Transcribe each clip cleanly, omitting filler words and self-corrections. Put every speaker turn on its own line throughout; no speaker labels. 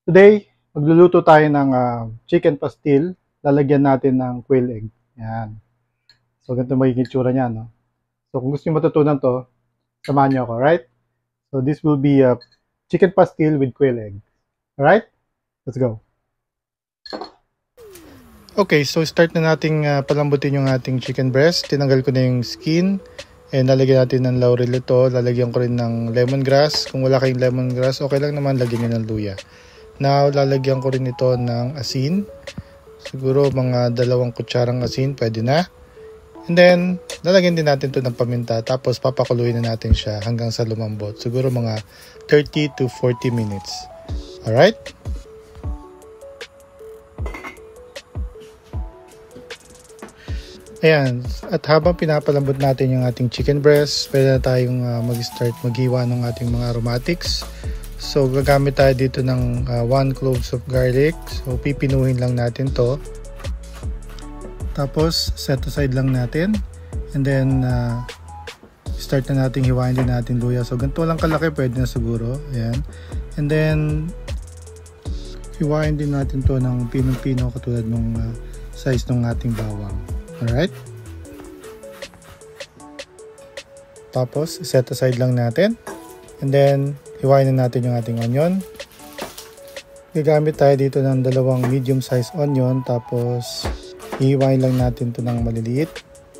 Today, magluluto tayo ng chicken pastil. Lalagyan natin ng quail egg. Yan. So, ganito magiging tsura niya, no? So, kung gusto niyo matutunan to, samahan niyo ako, right? So, this will be a chicken pastil with quail egg. Alright? Let's go. Okay, so start na nating palambutin yung ating chicken breast. Tinanggal ko na yung skin. And lalagyan natin ng laurel ito. Lalagyan ko rin ng lemongrass. Kung wala kayong lemongrass, okay lang naman, lagyan nyo ng luya. Now, lalagyan ko rin ito ng asin. Siguro mga 2 kutsarang asin, pwede na. And then, lalagyan din natin ito ng paminta. Tapos, papakuluin na natin siya hanggang sa lumambot. Siguro mga 30 to 40 minutes. Alright? Ayan. At habang pinapalambot natin yung ating chicken breast, pwede na tayong mag-start maghiwa ng ating mga aromatics. So, gagamit tayo dito ng 1 cloves of garlic. So, pipinuhin lang natin to. Tapos, set aside lang natin. And then, start na natin hiwain din natin luya. So, ganito lang kalaki, pwede na siguro. Ayan. And then, hiwain din natin to ng pinong-pino katulad ng size ng ating bawang. Alright. Tapos, set aside lang natin. And then, hiwain na natin yung ating onion. Gagamit tayo dito ng 2 medium size onion. Tapos, hihiwain lang natin ito ng maliliit.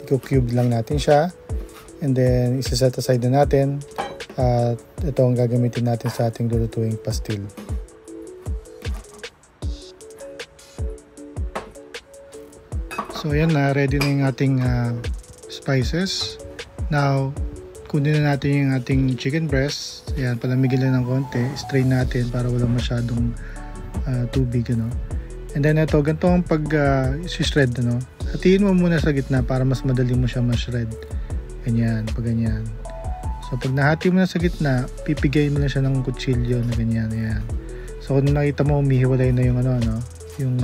I-cube lang natin siya. And then, isa-set aside na natin. At ito ang gagamitin natin sa ating lulutuing pastil. So, ayan na. Ready na yung ating spices. Now, kunin na natin yung ating chicken breast. Ayan, palamigin lang ng konti. Strain natin para walang masyadong tubig, ano. And then ito, ganito ang pag-shred, ano. Hatiin mo muna sa gitna para mas madali mo siya ma-shred. Ganyan, pag ganyan. So, pag nahati mo na sa gitna, pipigayin mo na siya ng kutsilyo na ganyan, ayan. So, kung nakita mo, umihiwalay na yung yung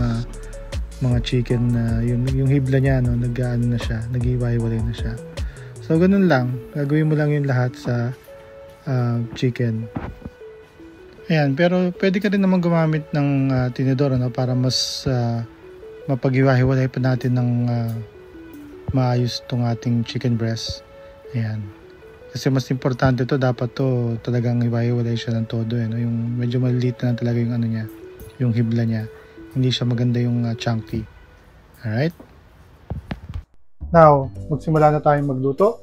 mga chicken na, yung hibla niya, no, nag-ano na siya, nag-iwalay na siya. So, ganun lang. Gagawin mo lang yung lahat sa chicken. Ayan, pero pwede ka rin naman gumamit ng tinidor, ano, para mas mapag-iwahiwalay pa natin ng maayos itong ating chicken breast. Ayan. Kasi mas importante to, dapat to talagang iwahiwalay siya ng todo. No? Yung medyo maliliit na talaga yung ano niya, yung hibla niya. Hindi siya maganda yung chunky. Alright? Now, magsimula na tayong magluto.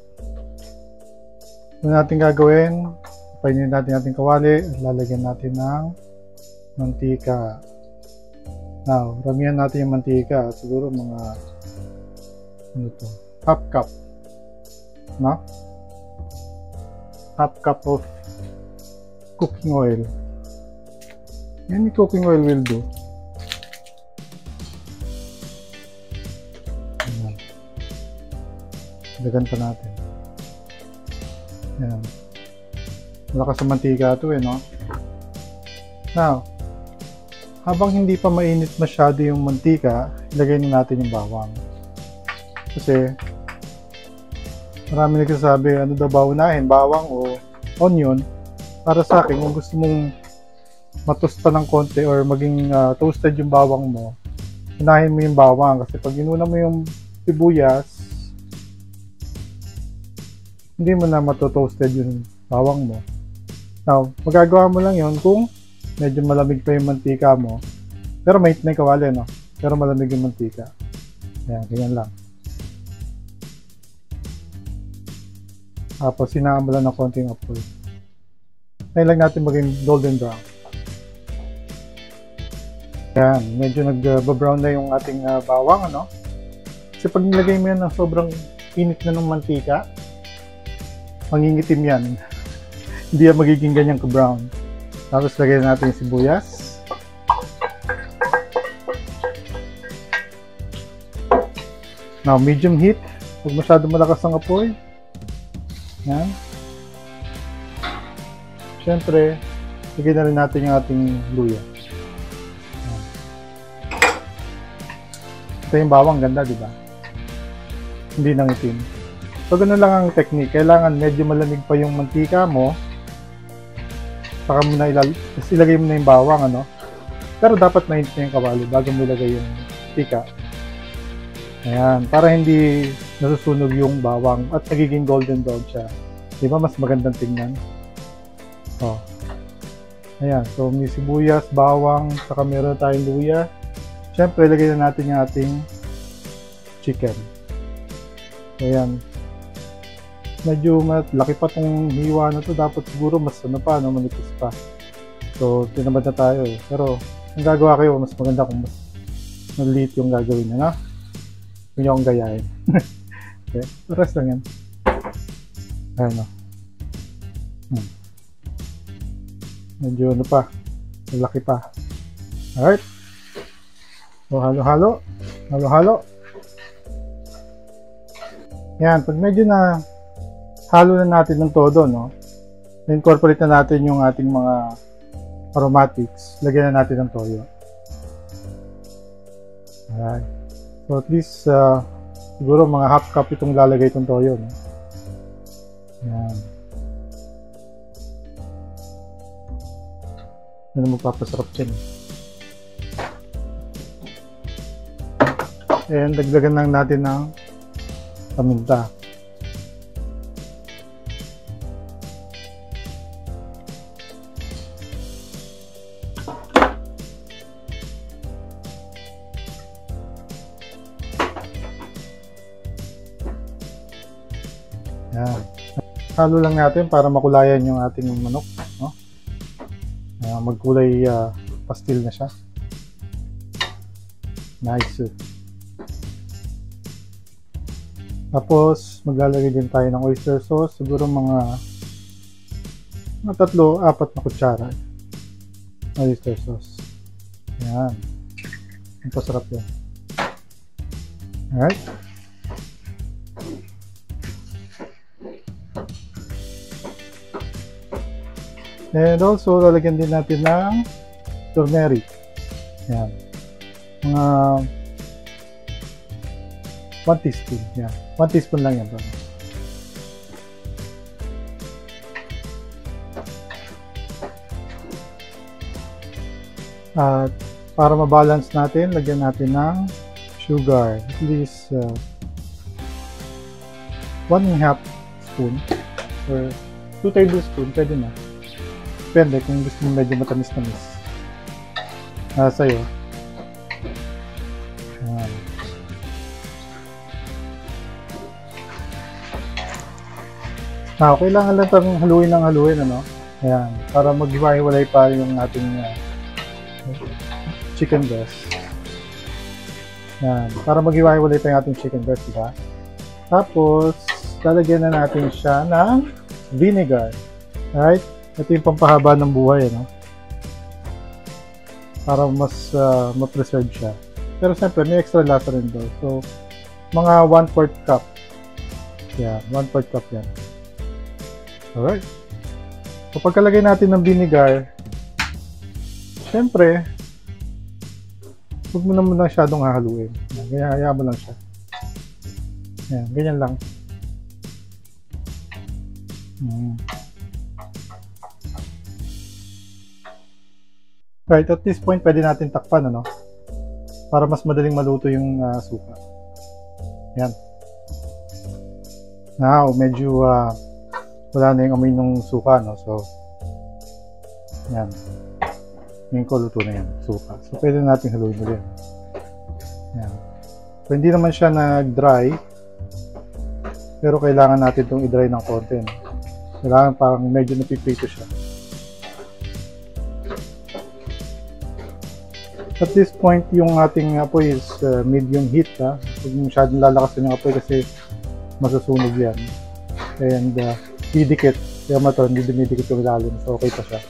Ano natin gagawin? Painin natin ating kawali at lalagyan natin ng mantika. Now, ramihan natin yung mantika. Siguro mga half cup. No? Half cup of cooking oil. Any cooking oil will do. Dagan pa natin. Ayan. Malakas sa mantika ito no? Now, habang hindi pa mainit masyado yung mantika, ilagay na natin yung bawang. Kasi, marami nagsasabi, ano daw ba unahin, bawang o onion? Para sa akin, kung gusto mong matosta ng konti or maging toasted yung bawang mo, unahin mo yung bawang. Kasi pag inuna mo yung sibuyas, hindi mo na matotoasted yung bawang mo. Now, magagawa mo lang yon kung medyo malamig pa yung mantika mo. Pero mainit na yung kawali, no? Pero malamig yung mantika. Ayan, ganyan lang. Tapos, sinaan mo lang ng konting apoy. Ngayon lang natin maging golden brown. Ayan, medyo nag-brown na yung ating bawang, ano? Kasi pag nilagay mo yan ng sobrang init na ng mantika, mangingitim yan. Hindi yan magiging ganyan ka-brown. Tapos lagyan natin yung sibuyas. Now, medium heat. Huwag masyado malakas ang apoy. Yan. Siyempre, lagyan na rin natin yung ating luya. Yan. Ito yung bawang, ganda, di ba? Hindi nang itim. So, ganun lang ang technique. Kailangan medyo malamig pa yung mantika mo. Saka mo na ilagay mo na yung bawang, ano? Pero dapat mainit na yung kawali bago mo ilagay yung tika. Ayan, para hindi nasusunog yung bawang at nagiging golden brown siya. Di ba mas magandang tingnan? Oh. Ayan, so may sibuyas, bawang, saka meron tayong luya. Siyempre, ilagay na natin yung ating chicken. Ayan. Medyo laki pa tong hiwa na to. Dapat siguro mas manipis pa. So, tinamad na tayo eh. Pero, ang gagawa kayo, mas maganda kung mas maliit yung gagawin nyo, na? Huwag nyo akong gayahin. Okay, rest lang yan. Ayan o. Medyo malaki pa. Alright. So, halo-halo. Halo-halo. Yan, pag medyo na halo na natin ng todo, no? Incorporate na natin yung ating mga aromatics. Lagyan na natin ng toyo. Alright. So at least, siguro mga half cup itong lalagay itong toyo, no? Yan. Yan ang magpapasarap dyan. And dagdagan lang natin ng paminta. Yan. Halo lang natin para makulayan yung ating manok, no? Magkulay pastil na siya. Nice. Tapos maglalagay din tayo ng oyster sauce, siguro mga 3-4 na kutsara oyster sauce. Yan. Ang pasarap yan. Alright. And also, lalagyan din natin ng turmeric. Yan. Mga 1 teaspoon. Yan. 1 teaspoon lang yan. At para mabalance natin, lagyan natin ng sugar. At least 1.5 spoon or 2 tablespoon. Pwede na. Depende kung gusto mo medyo matamis-tamis. Sa'yo. Kailangan lang itong haluin ng haluin, ano? Ayan, para maghiwa-hiwalay pa yung ating chicken breast. Ayan, para maghiwa-hiwalay pa yung ating chicken breast, diba? Tapos, lalagyan na natin siya ng vinegar. Alright? Ito yung pampahaba ng buhay, no? Para mas ma-preserve siya. Pero siyempre, may extra lasa rin doon. So, mga 1/4 cup. Yeah, 1/4 cup yan. Alright. So, pagkalagay natin ng vinegar, siyempre, huwag mo naman masyadong hahaluin. Ganyan, hayaan mo lang siya. Yan, ganyan lang. Right, at this point, pwede natin takpan, ano? Para mas madaling maluto yung suka. Yan. Now, medyo wala na yung amoy ng suka, no? So, yan. Ngayon ko, luto na yan, suka. So, pwede natin haluin ulit. Yan. So, hindi naman siya nag-dry, pero kailangan natin itong i-dry ng konti, no? Kailangan parang medyo napiprito siya. At this point, yung ating apoy is medium heat, ha? Huwag masyadong lalakasan yung apoy kasi masusunog yan. And didikit. Kaya ito, hindi dumidikit yung ilalim. So, okay pa siya.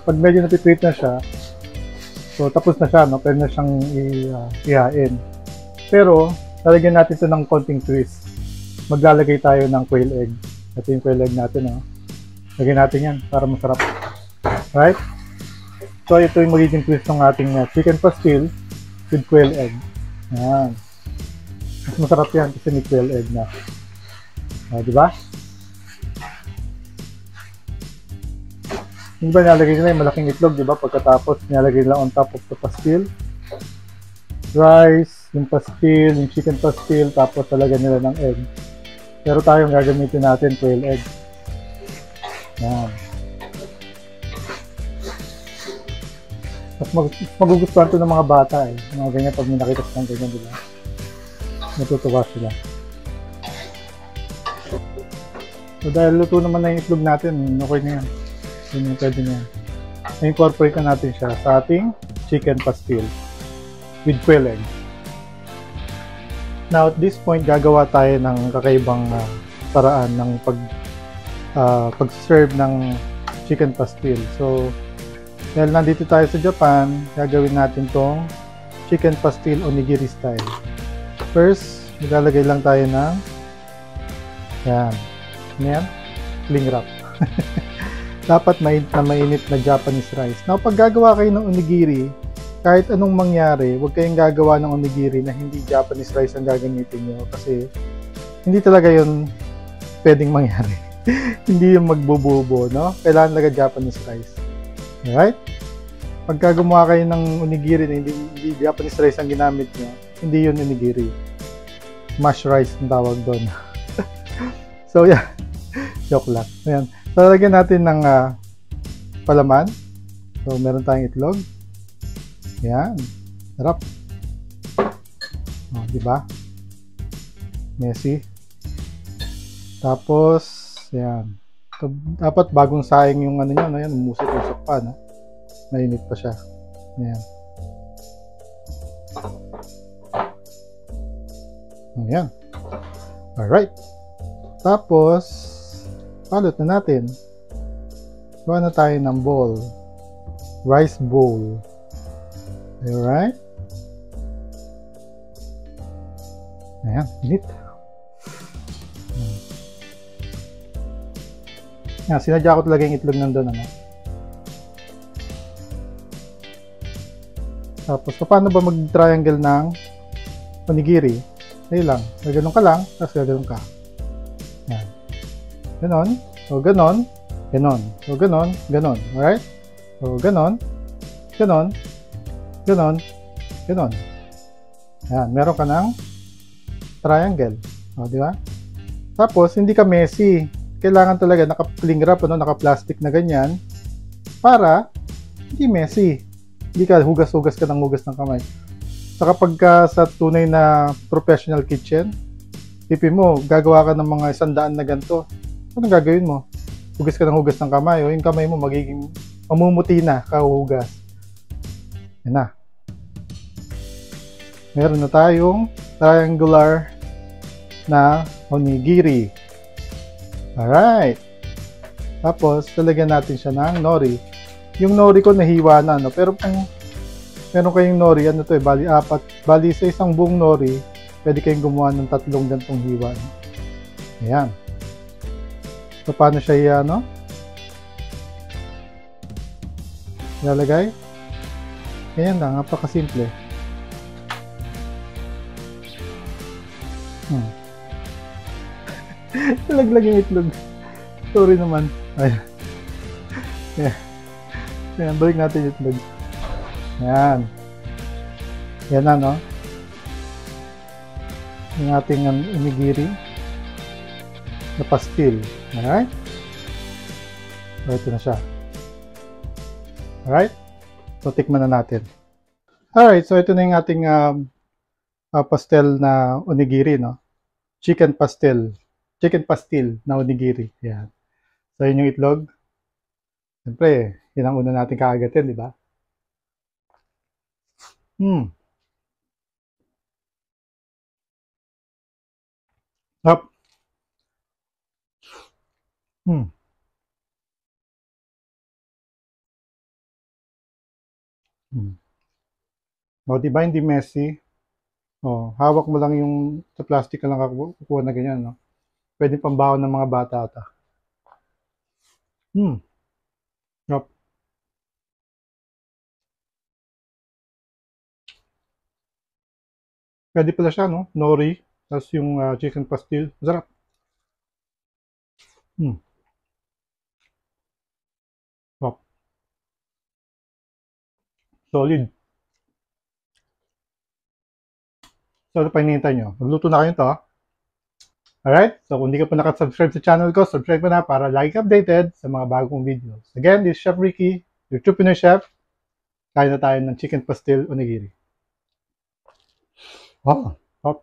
Pag medyo napipit na siya, so tapos na siya, no? Pwede na siyang ihain. Pero, lalagyan natin ito ng konting twist. Maglalagay tayo ng quail egg. Ito yung quail egg natin, no? Lagyan natin yan para masarap. Right? So, ito yung magiging twist ng ating chicken pastil with quail egg. Ayan. Mas masarap yan kasi may quail egg na. Diba? Yung iba nilalagay nila yung malaking itlog, di ba? Pagkatapos nilalagay nila on top of the pastil. Rice, yung pastil, yung chicken pastil, tapos talaga nila ng egg. Pero tayong gagamitin natin, quail egg. Yan. Mas magugustuhan to ng mga bata eh. Mga ganyan pag may nakita silang ganyan, di ba? Natutuwa sila. So dahil luto naman na yung itlog natin, okay na yan. Yun yung pwede na yan. Na-incorporate na natin siya sa ating chicken pastil with quail egg. Now at this point, gagawa tayo ng kakaibang paraan ng pag-serve ng chicken pastil. So dahil nandito tayo sa Japan, gagawin natin tong chicken pastil onigiri style. First, maglalagay lang tayo ng yan. Yan, cling wrap. Dapat mainit na Japanese rice. Now, pag gagawa kayo ng onigiri, kahit anong mangyari, huwag kayong gagawa ng onigiri na hindi Japanese rice ang gagamitin nyo. Kasi, hindi talaga yun pwedeng mangyari. Hindi yung magbububo, no? Kailangan talaga Japanese rice. Alright? Pagka gumawa kayo ng onigiri na hindi Japanese rice ang ginamit nyo, hindi yun onigiri. Mashed rice ang tawag doon. So, yeah. Joke lang. Ayan. So, lagyan natin ng palaman. So, meron tayong itlog. Ayan. Sarap. Oh, diba? Messy. Tapos, ayan. So, dapat bagong saing yung ano nyo. Ayan, umusok-usok pa. No? Mainit pa siya. Ayan. Ayan. Alright. Tapos, palot na natin. Gawa na tayo ng bowl. Rice bowl. Alright? Ayan, init. Ayan, sinadya ko talaga yung itlog nandun, ano? Tapos, paano ba mag-triangle ng onigiri? Ayun lang. Gaganon ka lang, tapos gaganon ka. Ayan. Ganon. So, ganon. Ganon. So, ganon. Ganon. Alright? So, ganon. Ganon. Ganon. Ganon. Ayan. Meron ka ng triangle. O, di ba? Tapos, hindi ka messy. Kailangan talaga naka-cling wrap, ano, naka-plastic na ganyan para hindi messy. Hindi ka hugas-hugas ka ng hugas ng kamay. Saka pagka sa tunay na professional kitchen, tipin mo, gagawa ka ng mga 100 na ganito. Anong gagawin mo? Hugas ka ng hugas ng kamay o yung kamay mo magiging mamumuti na kahugas. Yan na. Meron na tayong triangular na onigiri. Alright. Tapos, talagyan natin siya ng nori. Yung nori ko nahiwa na, no? Pero kung meron kayong nori, ano to eh, bali sa isang buong nori, pwede kayong gumawa ng 3 gantong hiwa. Ayan. So, paano siya ano? Ilalagay? Ayan lang, napakasimple. Talaglag yung itlog. Sorry naman. Ayan. Ayan. Ayan, balik natin yung itlog. Ayan. Yan na, no? Yung ating onigiri na pastil. Alright? So, ito na siya. Alright? So, tikman na natin. Alright, so ito na yung ating pastel na onigiri, no? Chicken pastel. Chicken pastil na onigiri. Ayan. So, yun yung itlog. Siyempre, yun ang una natin kaagatin, di ba? Up. O, diba hindi messy? O, hawak mo lang yung sa plastic ka lang kukuha na ganyan, no? Pwede pambaon ng mga bata ata. Up. Pwede pala siya, no? Nori. Tapos yung chicken pastil. Masarap. Up. Solid. So, ano pa hinihintay nyo? Magluto na kayo to. Alright? So, kung hindi ka pa nakasubscribe sa channel ko, subscribe mo na para lagi ka updated sa mga bagong videos. Again, this is Chef Ricky, your true Pinoy chef. Kain na tayo ng chicken pastil onigiri. Oh, hot.